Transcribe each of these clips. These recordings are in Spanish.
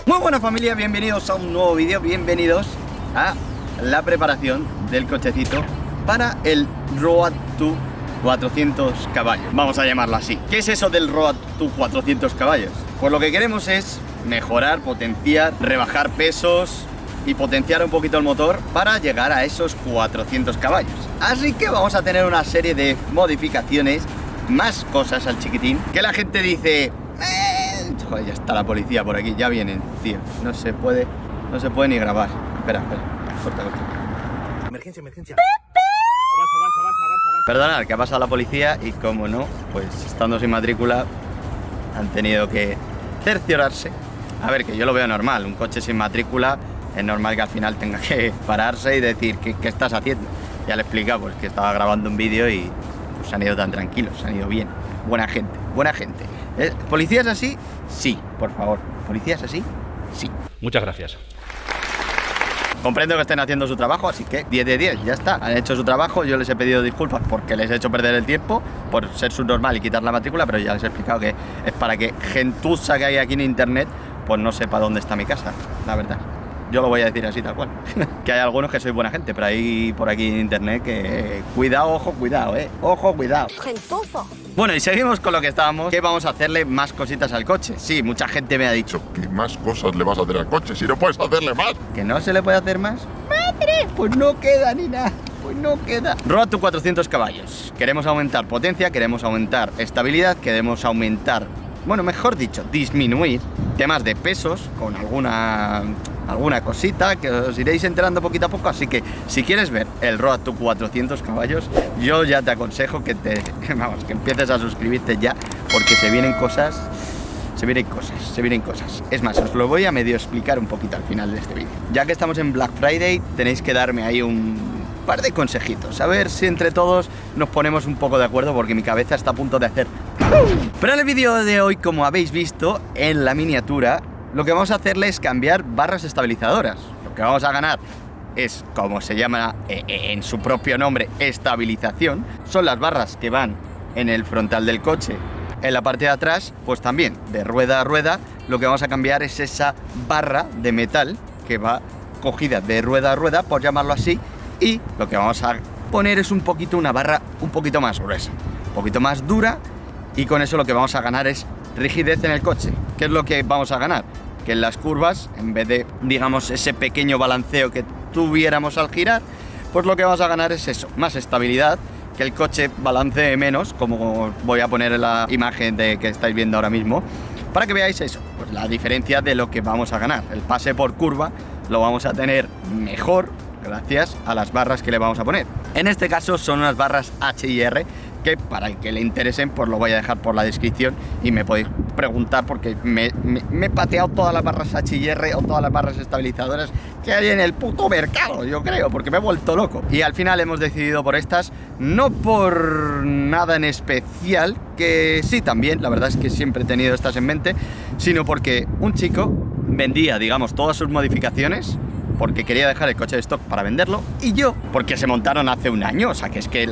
Muy buena familia, bienvenidos a un nuevo vídeo, bienvenidos a la preparación del cochecito para el Road to 400 caballos, vamos a llamarlo así. ¿Qué es eso del Road to 400 caballos? Pues lo que queremos es mejorar, potenciar, rebajar pesos y potenciar un poquito el motor para llegar a esos 400 caballos. Así que vamos a tener una serie de modificaciones, más cosas al chiquitín, que la gente dice... Joder, ya está la policía por aquí, ya vienen, tío. No se puede ni grabar. Espera, corta. Emergencia, emergencia. Perdonad, que ha pasado la policía y como no, pues estando sin matrícula han tenido que cerciorarse. A ver, que yo lo veo normal, un coche sin matrícula es normal que al final tenga que pararse y decir ¿qué estás haciendo? Ya le he explicado, pues que estaba grabando un vídeo y pues, se han ido tan tranquilos, se han ido bien. Buena gente, buena gente. ¿Policías así? Sí, por favor. ¿Policías así? Sí. Muchas gracias. Comprendo que estén haciendo su trabajo, así que 10 de 10, ya está. Han hecho su trabajo, yo les he pedido disculpas porque les he hecho perder el tiempo por ser subnormal y quitar la matrícula, pero ya les he explicado que es para que gentuza que hay aquí en internet pues no sepa dónde está mi casa, la verdad. Yo lo voy a decir así tal cual. Que hay algunos que sois buena gente, pero hay por aquí en internet que... Cuidado, ojo, cuidado, ojo, cuidado. Gentuzo. Bueno, y seguimos con lo que estábamos, que vamos a hacerle más cositas al coche. Sí, mucha gente me ha dicho ¿qué más cosas le vas a hacer al coche si no puedes hacerle más? que no se le puede hacer más. ¡Madre! Pues no queda ni nada. Pues no queda. Road to 400 caballos. Queremos aumentar potencia, queremos aumentar estabilidad, queremos aumentar... Bueno, mejor dicho, disminuir temas de pesos con alguna cosita que os iréis enterando poquito a poco. Así que si quieres ver el Road to 400 caballos, yo ya te aconsejo que que empieces a suscribirte ya, porque se vienen cosas. Es más, os lo voy a medio explicar un poquito al final de este vídeo. Ya que estamos en Black Friday, tenéis que darme ahí un par de consejitos. A ver si entre todos nos ponemos un poco de acuerdo, porque mi cabeza está a punto de hacer... Pero en el vídeo de hoy, como habéis visto en la miniatura, lo que vamos a hacerle es cambiar barras estabilizadoras. Lo que vamos a ganar es, como se llama en su propio nombre, estabilización. Son las barras que van en el frontal del coche. En la parte de atrás, pues también, de rueda a rueda, lo que vamos a cambiar es esa barra de metal que va cogida de rueda a rueda, por llamarlo así, y lo que vamos a poner es una barra un poquito más gruesa, un poquito más dura, y con eso lo que vamos a ganar es rigidez en el coche. ¿Qué es lo que vamos a ganar? Que en las curvas, en vez de, digamos, ese pequeño balanceo que tuviéramos al girar, pues lo que vamos a ganar es eso, más estabilidad, que el coche balancee menos, como voy a poner en la imagen que estáis viendo ahora mismo, para que veáis eso, pues la diferencia de lo que vamos a ganar. El pase por curva lo vamos a tener mejor gracias a las barras que le vamos a poner. En este caso son unas barras H&R, que para el que le interesen pues lo voy a dejar por la descripción y me podéis preguntar, porque me he pateado todas las barras H&R o todas las barras estabilizadoras que hay en el puto mercado, yo creo, porque me he vuelto loco. Y al final hemos decidido por estas, no por nada en especial, que sí también, la verdad es que siempre he tenido estas en mente, sino porque un chico vendía, digamos, todas sus modificaciones porque quería dejar el coche de stock para venderlo, y yo, porque se montaron hace un año, o sea que es que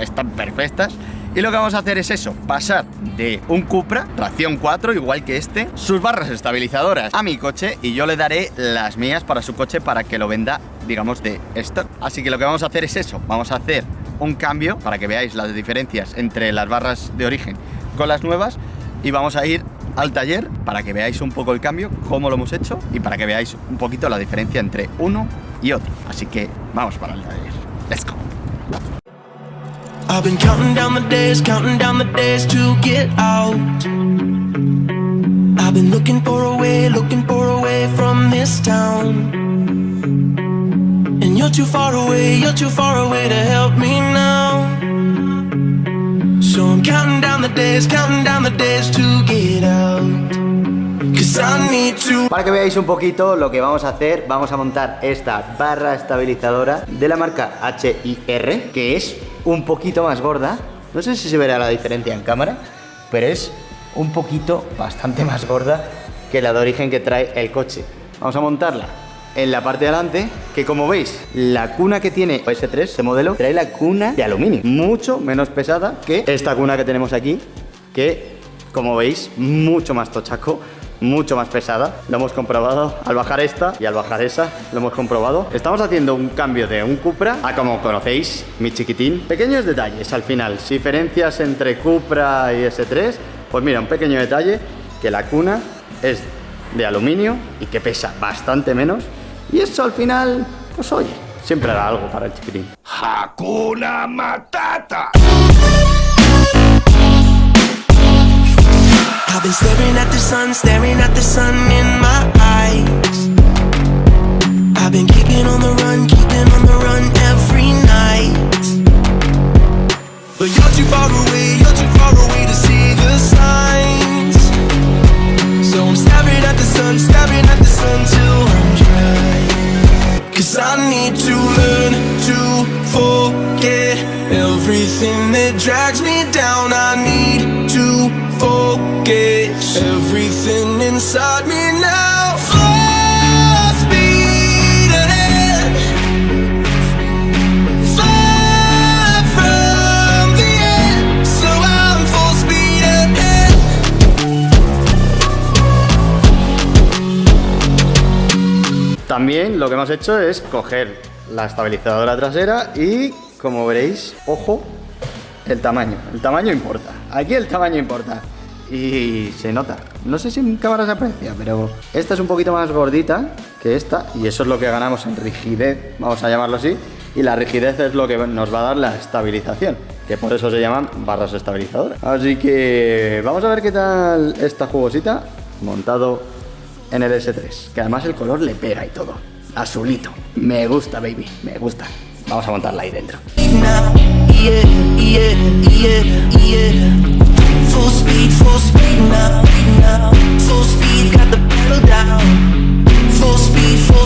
están perfectas. Y lo que vamos a hacer es eso, pasar de un Cupra, tracción 4, igual que este, sus barras estabilizadoras a mi coche, y yo le daré las mías para su coche para que lo venda, digamos, de stock. Así que lo que vamos a hacer es eso, vamos a hacer un cambio para que veáis las diferencias entre las barras de origen con las nuevas, y vamos a ir al taller para que veáis un poco el cambio, cómo lo hemos hecho, y para que veáis un poquito la diferencia entre uno y otro. Así que vamos para el taller. Let's go. I've been counting down the days to get out. I've been looking for a way from this town. And you're too far away to help me now. So I'm counting down the days to get out. 'Cause I need to. Para que veáis un poquito lo que vamos a hacer, vamos a montar esta barra estabilizadora de la marca H&R, que es un poquito más gorda. No sé si se verá la diferencia en cámara, pero es un poquito, bastante más gorda que la de origen que trae el coche. Vamos a montarla en la parte de adelante, que como veis, la cuna que tiene S3, este modelo, trae la cuna de aluminio, mucho menos pesada que esta cuna que tenemos aquí, que como veis, mucho más tochaco, mucho más pesada. Lo hemos comprobado al bajar esta y al bajar esa, lo hemos comprobado. Estamos haciendo un cambio de un Cupra a, como conocéis, mi chiquitín. Pequeños detalles al final, diferencias entre Cupra y S3, pues mira, un pequeño detalle, que la cuna es de aluminio y que pesa bastante menos, y eso al final, pues oye, siempre hará algo para el chiquitín. ¡Hakuna Matata! I've been staring at the sun in my eyes. I've been keeping on the run every night. But you're too far away to see the signs. So I'm staring at the sun till I'm dry. 'Cause I need to learn to forget everything that drags me down. I need to forget everything inside me now. Full speed ahead, far from the end. So I'm full speed ahead. También lo que hemos hecho es coger la estabilizadora trasera y, como veréis, ojo, el tamaño importa. Aquí el tamaño importa. Y se nota. No sé si en cámara se aprecia, pero esta es un poquito más gordita que esta. Y eso es lo que ganamos en rigidez, vamos a llamarlo así. Y la rigidez es lo que nos va a dar la estabilización, que por eso se llaman barras estabilizadoras. Así que vamos a ver qué tal esta jugosita montado en el S3. Que además el color le pega y todo. Azulito. Me gusta, baby. Me gusta. Vamos a montarla ahí dentro. Full speed now. Full speed, got the pedal down. Full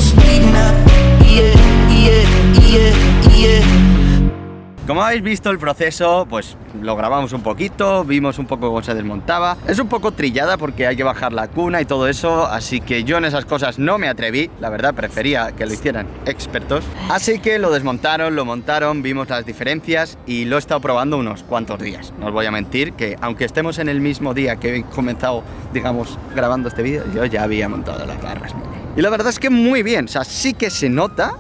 speed now. Como habéis visto el proceso, pues lo grabamos un poquito, vimos un poco cómo se desmontaba. Es un poco trillada porque hay que bajar la cuna y todo eso, así que yo en esas cosas no me atreví. La verdad, prefería que lo hicieran expertos. Así que lo desmontaron, lo montaron, vimos las diferencias y lo he estado probando unos cuantos días. No os voy a mentir que aunque estemos en el mismo día que he comenzado, digamos, grabando este vídeo, yo ya había montado las barras. Y la verdad es que muy bien, o sea, sí que se nota,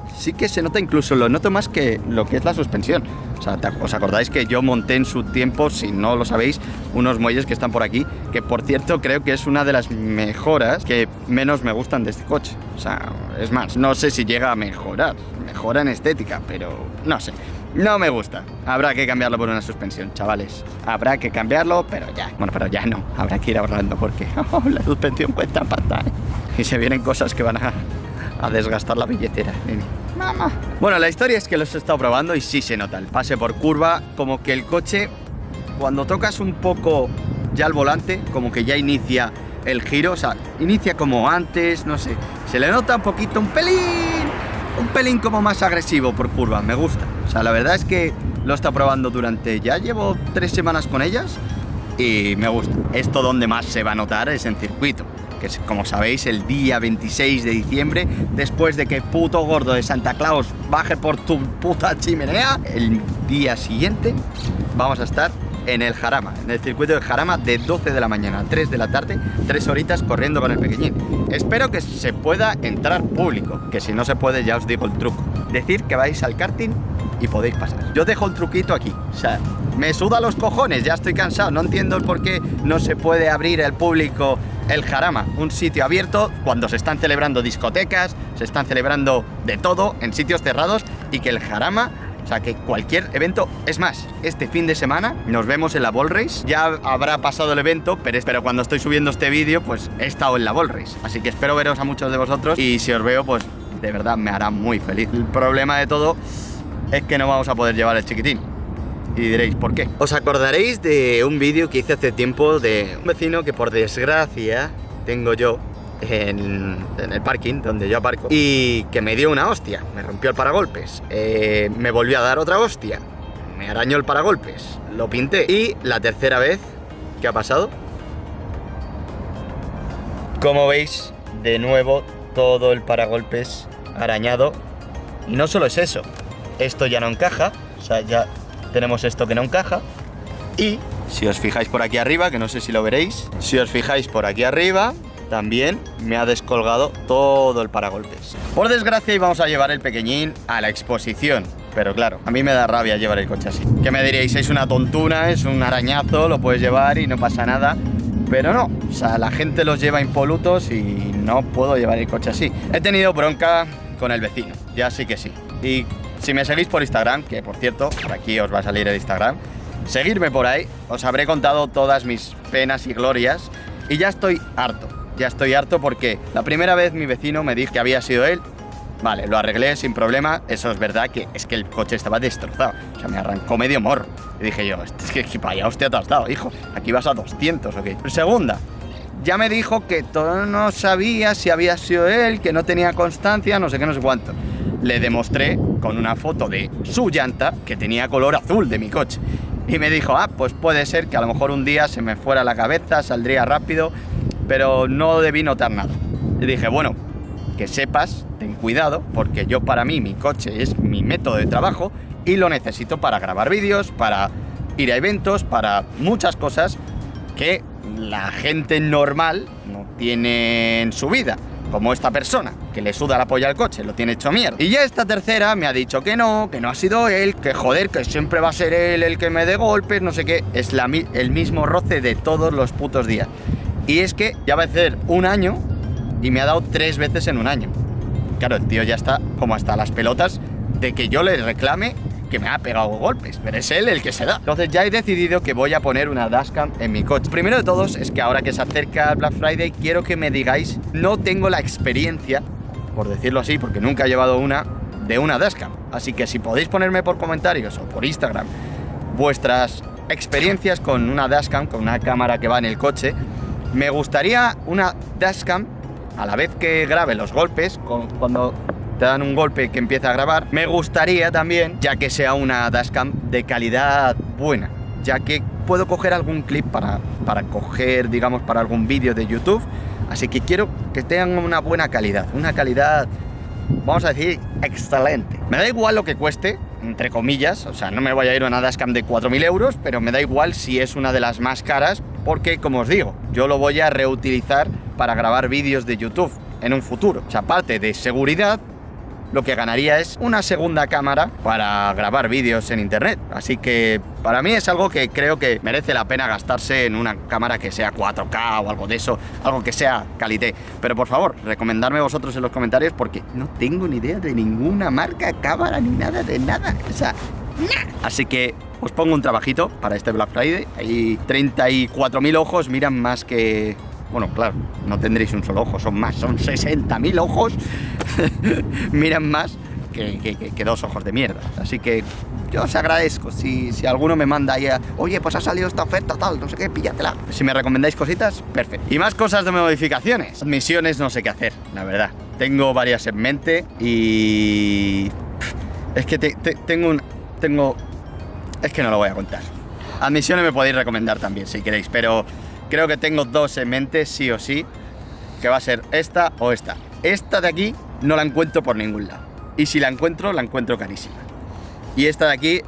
incluso lo noto más que lo que es la suspensión. O sea, ¿os acordáis que yo monté en su tiempo, si no lo sabéis, unos muelles que están por aquí? Que por cierto creo que es una de las mejoras que menos me gustan de este coche. O sea, es más, no sé si llega a mejorar, mejora en estética, pero no sé. No me gusta. Habrá que cambiarlo por una suspensión, chavales. Habrá que cambiarlo, pero ya. Bueno, pero ya no. Habrá que ir ahorrando porque la suspensión cuesta pasta, ¿eh? Y se vienen cosas que van a desgastar la billetera, nene. Mamá. Bueno, la historia es que los he estado probando y sí se nota el pase por curva. Como que el coche, cuando tocas un poco ya el volante, como que ya inicia el giro. O sea, inicia como antes, no sé. Se le nota un poquito, un pelín como más agresivo por curva, me gusta. O sea, la verdad es que lo he estado probando ya llevo 3 semanas con ellas y me gusta. Esto donde más se va a notar es en circuito, que es, como sabéis, el día 26 de diciembre, después de que puto gordo de Santa Claus baje por tu puta chimenea, el día siguiente vamos a estar en el Jarama, en el circuito del Jarama, de 12 de la mañana a 3 de la tarde, 3 horitas corriendo con el pequeñín. Espero que se pueda entrar público, que si no se puede ya os digo el truco. Decir que vais al karting y podéis pasar. Yo dejo el truquito aquí, o sea, me suda los cojones, ya estoy cansado, no entiendo el por qué no se puede abrir al público el Jarama, un sitio abierto cuando se están celebrando discotecas, se están celebrando de todo en sitios cerrados, y que el Jarama, o sea, que cualquier evento, es más, este fin de semana nos vemos en la Ball Race. Ya habrá pasado el evento, pero cuando estoy subiendo este vídeo, pues he estado en la Ball Race. Así que espero veros a muchos de vosotros y si os veo, pues de verdad me hará muy feliz. El problema de todo es que no vamos a poder llevar el chiquitín. Y diréis, ¿por qué? Os acordaréis de un vídeo que hice hace tiempo de un vecino que por desgracia tengo yo en el parking donde yo aparco, y que me dio una hostia, me rompió el paragolpes, me volvió a dar otra hostia, me arañó el paragolpes, lo pinté. Y la tercera vez, ¿qué ha pasado? Como veis, de nuevo todo el paragolpes arañado. Y no solo es eso, esto ya no encaja, o sea, ya tenemos esto que no encaja. Y si os fijáis por aquí arriba, que no sé si lo veréis, si os fijáis por aquí arriba, también me ha descolgado todo el paragolpes. Por desgracia íbamos a llevar el pequeñín a la exposición, pero claro, a mí me da rabia llevar el coche así. ¿Qué me diríais? Es una tontuna, es un arañazo, lo puedes llevar y no pasa nada. Pero no, o sea, la gente los lleva impolutos y no puedo llevar el coche así. He tenido bronca con el vecino, ya sí que sí. Y si me seguís por Instagram, que por cierto, por aquí os va a salir el Instagram, seguidme por ahí, os habré contado todas mis penas y glorias. Y ya estoy harto porque la primera vez mi vecino me dijo que había sido él. Vale, lo arreglé sin problema, eso es verdad, que es que el coche estaba destrozado, o sea, me arrancó medio morro. Y dije yo, es que vaya hostia te has dado, hijo, aquí vas a 200, ¿ok? Segunda, ya me dijo que todo no sabía si había sido él, que no tenía constancia, no sé qué, no sé cuánto. Le demostré con una foto de su llanta que tenía color azul de mi coche. Y me dijo, pues puede ser que a lo mejor un día se me fuera la cabeza, saldría rápido, pero no debí notar nada. Y dije, bueno, que sepas, ten cuidado, porque yo para mí mi coche es mi método de trabajo y lo necesito para grabar vídeos, para ir a eventos, para muchas cosas que la gente normal no tiene en su vida, como esta persona, que le suda la polla al coche, lo tiene hecho mierda. Y ya esta tercera me ha dicho que no ha sido él, que joder, que siempre va a ser él el que me dé golpes, no sé qué. Es el mismo roce de todos los putos días. Y es que ya va a ser un año y me ha dado 3 veces en un año. Claro, el tío ya está como hasta las pelotas de que yo le reclame que me ha pegado golpes, pero es él el que se da. Entonces ya he decidido que voy a poner una dashcam en mi coche. Primero de todos es que ahora que se acerca el Black Friday, quiero que me digáis, no tengo la experiencia, por decirlo así, porque nunca he llevado una, de una dashcam. Así que si podéis ponerme por comentarios o por Instagram vuestras experiencias con una dashcam, con una cámara que va en el coche, me gustaría una dashcam a la vez que grabe los golpes, cuando te dan un golpe que empieza a grabar. Me gustaría también, ya que sea una dashcam de calidad buena, ya que puedo coger algún clip para coger, digamos, para algún vídeo de YouTube. Así que quiero que tengan una buena calidad, vamos a decir, excelente. Me da igual lo que cueste, entre comillas, o sea, no me voy a ir a una dashcam de 4.000 euros, pero me da igual si es una de las más caras, porque, como os digo, yo lo voy a reutilizar para grabar vídeos de YouTube en un futuro. O sea, aparte de seguridad, lo que ganaría es una segunda cámara para grabar vídeos en internet. Así que para mí es algo que creo que merece la pena gastarse en una cámara que sea 4K o algo de eso, algo que sea calité. Pero por favor, recomendadme vosotros en los comentarios, porque no tengo ni idea de ninguna marca, cámara, ni nada de nada. O sea, así que os pongo un trabajito para este Black Friday. Hay 34.000 ojos, miran más que... Bueno, claro, no tendréis un solo ojo, son 60.000 ojos. Miran más que 2 ojos de mierda. Así que yo os agradezco si alguno me manda ahí oye, pues ha salido esta oferta, tal, no sé qué, píllatela. Si me recomendáis cositas, perfecto. Y más cosas de modificaciones. Misiones no sé qué hacer, la verdad. Tengo varias en mente y... Es que tengo... Es que no lo voy a contar. Admisiones me podéis recomendar también, si queréis, pero... Creo que tengo 2 en mente, sí o sí, que va a ser esta o esta. Esta de aquí no la encuentro por ningún lado. Y si la encuentro carísima. Y esta de aquí,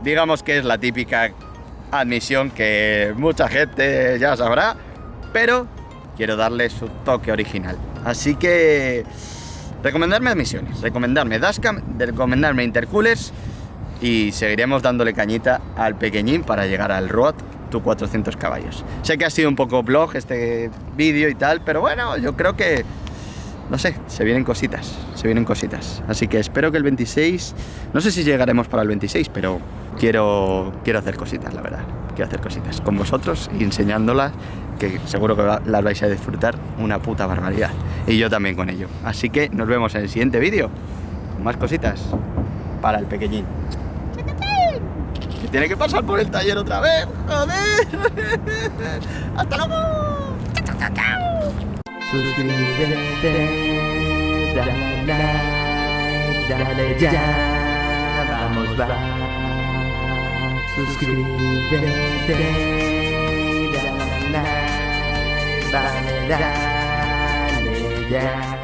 digamos que es la típica admisión que mucha gente ya sabrá, pero quiero darle su toque original. Así que, recomendarme admisiones, recomendarme dashcam, recomendarme intercoolers, y seguiremos dándole cañita al pequeñín para llegar al Road to 400 caballos. Sé que ha sido un poco blog este vídeo y tal, pero bueno, yo creo que, no sé, se vienen cositas. Así que espero que el 26, no sé si llegaremos para el 26, pero quiero hacer cositas, la verdad. Quiero hacer cositas con vosotros y enseñándolas, que seguro que las vais a disfrutar una puta barbaridad. Y yo también con ello. Así que nos vemos en el siguiente vídeo. Más cositas para el pequeñín. Que tiene que pasar por el taller otra vez, joder. ¡Hasta luego! Suscríbete, dale like, dale ya, vamos va. suscríbete, dale ya.